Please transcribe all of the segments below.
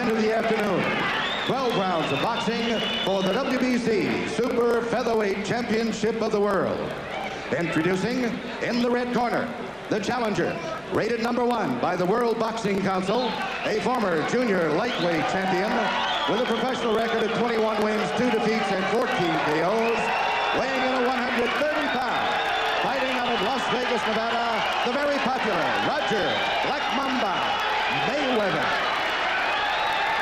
into the afternoon. 12 rounds of boxing for the WBC Super Featherweight Championship of the World. Introducing, in the red corner, the challenger, rated #1 by the World Boxing Council, a former junior lightweight champion with a professional record of 21 wins, 2 defeats, and 14 KOs, weighing in at 130 pounds, fighting out of Las Vegas, Nevada, the very popular Roger Black Mamba Mayweather.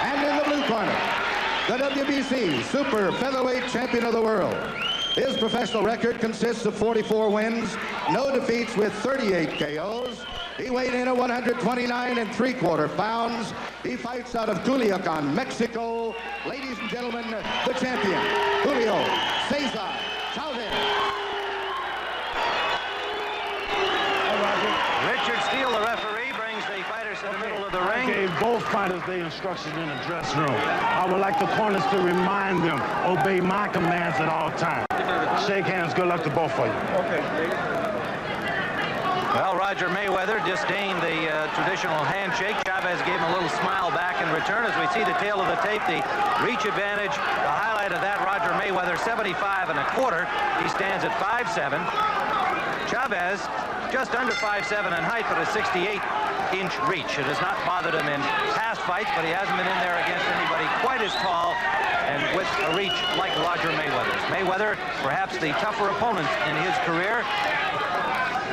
And in the blue corner, the WBC Super Featherweight Champion of the World. His professional record consists of 44 wins, no defeats with 38 KOs. He weighed in at 129 3/4 pounds. He fights out of Culiacan, Mexico. Ladies and gentlemen, the champion, Julio CESAR CHAVEZ. Richard Steele, the referee, brings the fighters to the middle of the ring. I gave both fighters their instructions in the dressing room. I would like the corners to remind them, obey my commands at all times. Shake hands. Good luck to both of you. Okay. Well, Roger Mayweather disdained the traditional handshake. Chavez gave him a little smile back in return. As we see the tail of the tape, the reach advantage, the highlight of that, Roger Mayweather, 75 1/4. He stands at 5'7". Chavez, just under 5'7" in height, but a 68-inch reach. It has not bothered him in past fights, but he hasn't been in there against anybody quite as tall and with a reach like Roger Mayweather's. Mayweather, perhaps the tougher opponent in his career,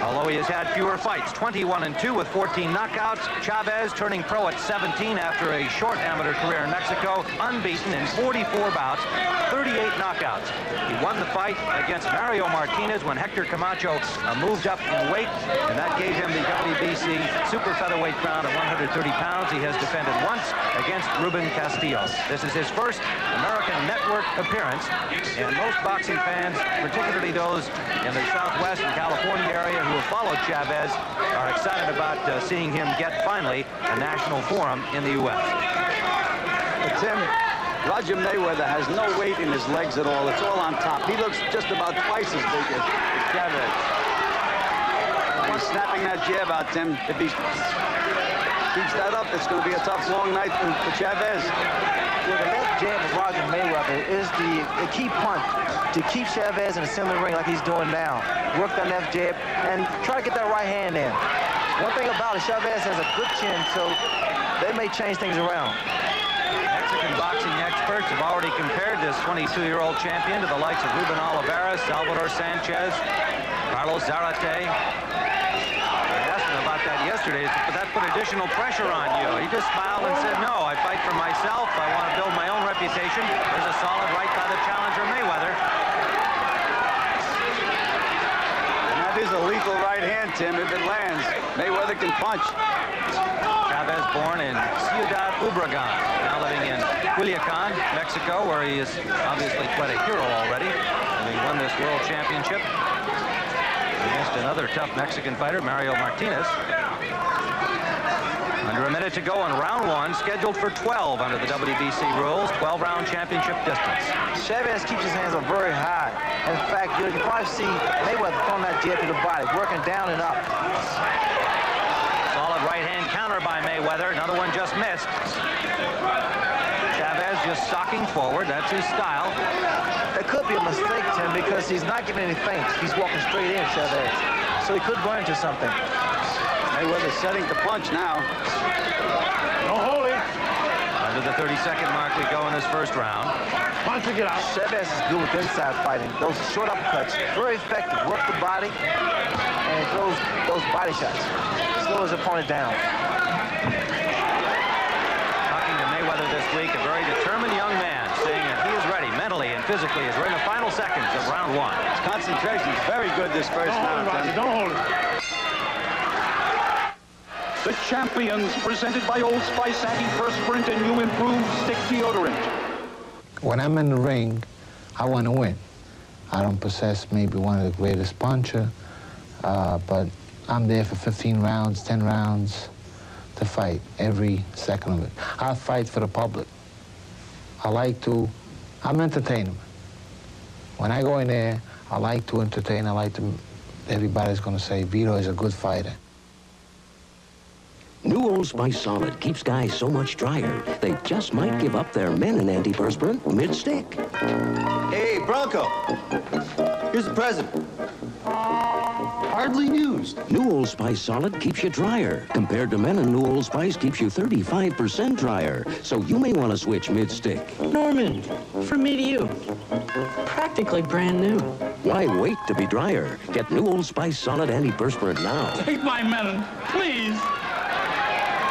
although he has had fewer fights. 21-2 with 14 knockouts. Chavez turning pro at 17 after a short amateur career in Mexico, unbeaten in 44 bouts, 38 knockouts. He won the fight against Mario Martinez when Hector Camacho moved up in weight, and that gave him the WBC Super Featherweight crown at 130 pounds. He has defended once against Ruben Castillo. This is his first American network appearance, and most boxing fans, particularly those in the Southwest and California area who have followed Chavez, are excited about seeing him get finally a national forum in the U.S. Tim, Roger Mayweather has no weight in his legs at all. It's all on top. He looks just about twice as big as Chavez. He's snapping that jab out, Tim. If he keeps that up, it's going to be a tough, long night for Chavez. Well, the left jab of Roger Mayweather is the key punch to keep Chavez in the center of the ring like he's doing now. Work that left jab and try to get that right hand in. One thing about it, Chavez has a good chin, so they may change things around. Mexican boxing experts have already compared this 22-year-old champion to the likes of Ruben Olivares, Salvador Sanchez, Carlos Zarate. I asked him about that yesterday, but that put additional pressure on you. He just smiled and said, no, I fight for myself. I want to build my own reputation. There's a solid right by the challenger, Mayweather. And that is a lethal right hand, Tim. If it lands, Mayweather can punch. Chavez, born in Ciudad Obregón, now living in Culiacan, Mexico, where he is obviously quite a hero already, having won this world championship against another tough Mexican fighter, Mario Martinez. Under a minute to go in round 1, scheduled for 12 under the WBC rules, 12-round championship distance. Chavez keeps his hands up very high. In fact, you can probably see Mayweather throwing that jab to the body, working down and up. Solid right-hand counter by Mayweather. Another one just missed. Chavez just stalking forward. That's his style. That could be a mistake, Tim, because he's not giving any feints. He's walking straight in, Chavez. So he could run into something. Mayweather's setting to punch now. Don't hold it. Under the 30-second mark we go in this first round. Punch to get out. Chavez is good with inside fighting. Those short uppercuts, very effective. Work the body and throws those body shots. Slow his opponent down. Talking to Mayweather this week, a very determined young man, saying that he is ready mentally and physically as we're in the final seconds of round 1. His concentration is very good this first round. Don't hold it. The champions, presented by Old Spice Anti-Perspirant and new improved stick deodorant. When I'm in the ring, I want to win. I don't possess maybe one of the greatest puncher, but I'm there for 15 rounds, 10 rounds to fight every second of it. I fight for the public. I'm entertainer. When I go in there, I like to entertain. Everybody's going to say, Vito is a good fighter. New Old Spice Solid keeps guys so much drier, they just might give up their Menon antiperspirant mid-stick. Hey, Bronco. Here's the present. Hardly used. New Old Spice Solid keeps you drier. Compared to Menon, New Old Spice keeps you 35% drier. So you may want to switch mid-stick. Norman, from me to you. Practically brand new. Why wait to be drier? Get New Old Spice Solid antiperspirant now. Take my Menon, please.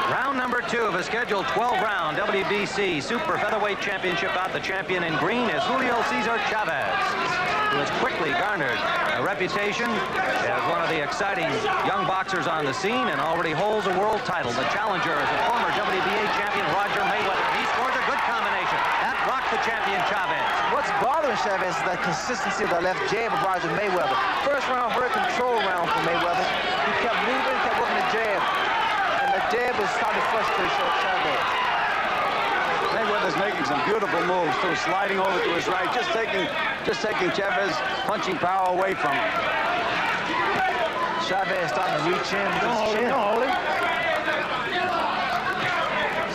Round number 2 of a scheduled 12-round WBC Super Featherweight Championship bout. The champion in green is Julio Cesar Chavez, who has quickly garnered a reputation as one of the exciting young boxers on the scene and already holds a world title. The challenger is the former WBA champion Roger Mayweather. He scores a good combination. That rocked the champion Chavez. What's bothering Chavez is that consistency of that left jab of Roger Mayweather. First round, very controlled round for Mayweather. He kept moving, kept working the jab. And the jab is starting to frustrate Chavez. Mayweather's making some beautiful moves, too, sliding over to his right, just taking Chavez punching power away from him. Chavez starting to reach in with his chin.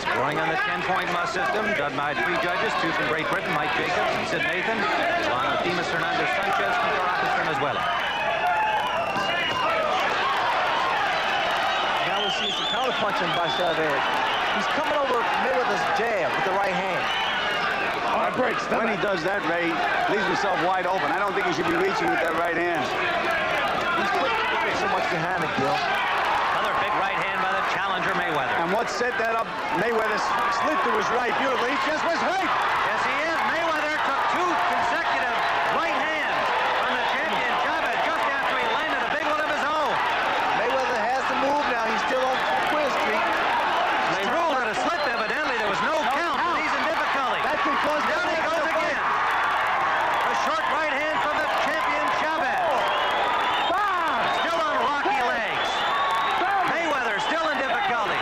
Scoring on the 10-point must system, done by 3 judges, 2 from Great Britain, Mike Jacobs and Sid Nathan, along with Dimas Hernandez Sanchez from Caracas, Venezuela. Now we see some counter punching by Chavez. He's coming over Mayweather's jab with the right hand. When he does that, Ray, leaves himself wide open. I don't think he should be reaching with that right hand. He's putting so much behind it, Bill. Another big right hand by the challenger Mayweather. And what set that up, Mayweather slid to his right beautifully. He just was hurt. Yes, he is. Mayweather took 2 consecutive right hands from the champion Chavez just after he landed a big one of his own. Mayweather has to move now. He's still on Quinn Street. They ruled it a slip. Evidently, there was no count. He's in difficulty. That could cause Down he goes again. A short right hand from the champion Chavez. Still on rocky legs. Mayweather still in difficulty.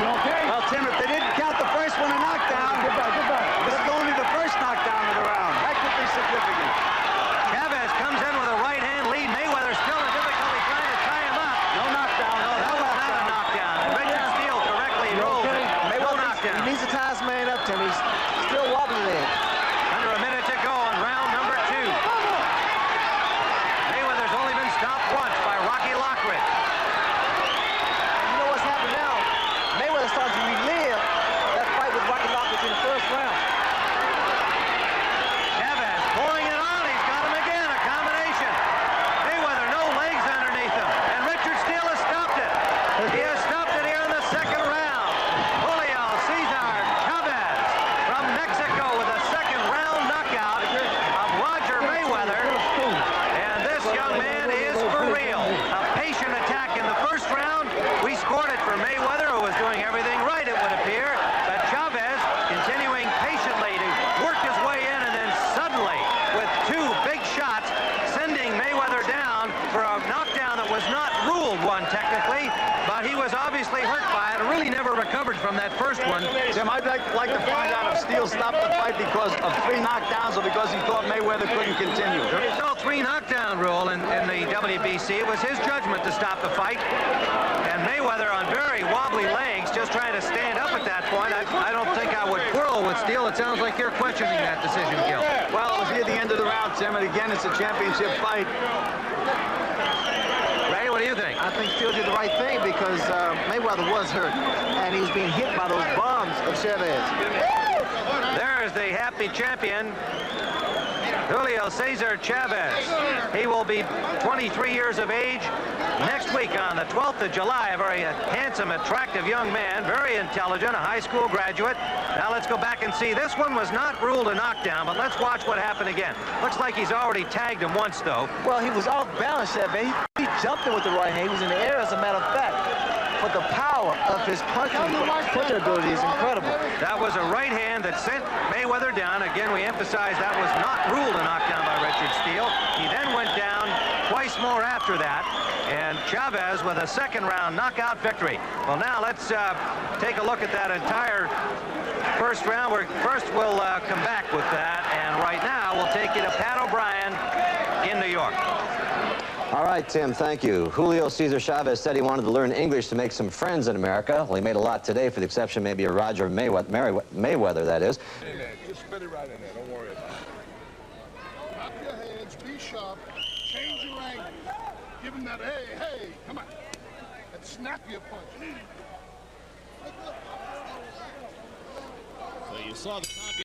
Well, Tim, if they didn't count the first one a knockdown, this is only the first knockdown of the round. That could be significant. Chavez comes in with a right hand lead. Mayweather still in difficulty trying to tie him up. No knockdown. No, that was not a knockdown. And Richard Steele correctly ruled it. No knockdown. He needs to tie his man up, Tim. He's still wobbling there. Under a minute to go on round number 2. Mayweather's only been stopped once by Rocky Lockridge. You know what's happened now? Mayweather's starting to relive that fight with Rocky Lockridge in the first round. Chavez pouring it on. He's got him again. A combination. Mayweather, no legs underneath him. And Richard Steele has stopped it. He has stopped it here in the second round. Julio Cesar Chavez from Mexico with a second round knockout of Roger Mayweather. And this young man is for real. A patient attack in the first round. We scored it for Mayweather, who was doing everything right, it would appear. But Chavez continuing patiently to work his way in, and then suddenly, with 2 big shots, sending Mayweather down for a knockdown that was not ruled one technically, but he was obviously hurt by it and really never recovered from that first one. Tim, I'd like to find out if Steele stopped the fight because of 3 knockdowns or because he thought Mayweather couldn't continue. There is no 3 knockdown rule in the WBC. It was his judgment to stop the fight. And Mayweather on very wobbly legs, just trying to stand up at that point. I don't think I would quarrel with Steele. It sounds like you're questioning that decision, Gil. Well, it was near the end of the round, Tim, and again, it's a championship fight. Ray, what do you think? I think Steele did the right thing because Mayweather was hurt, and he was being hit by those bombs of Chavez. There is the happy champion, Julio Cesar Chavez. He will be 23 years of age next week on the 12th of July. A very handsome, attractive young man, very intelligent, a high school graduate. Now let's go back and see. This one was not ruled a knockdown, but let's watch what happened again. Looks like he's already tagged him once, though. Well, he was off balance, Chavez. He jumped in with the right hand. He was in the air, as a matter of fact. But the power of his punching ability is incredible. That was a right hand that sent Mayweather down. Again, we emphasize that was not ruled a knockdown by Richard Steele. He then went down twice more after that, and Chavez with a second round knockout victory. Well, now let's take a look at that entire first round. First we'll come back with that, and right now we'll take you to Pat O'Brien in New York. All right, Tim, thank you. Julio Cesar Chavez said he wanted to learn English to make some friends in America. Well, he made a lot today, for the exception maybe of Roger Mayweather, that is. Hey, man, just spit it right in there. Don't worry about it. Drop your hands, be sharp, change your angle. Give him that, hey, hey, come on. And snap your punch. So you saw the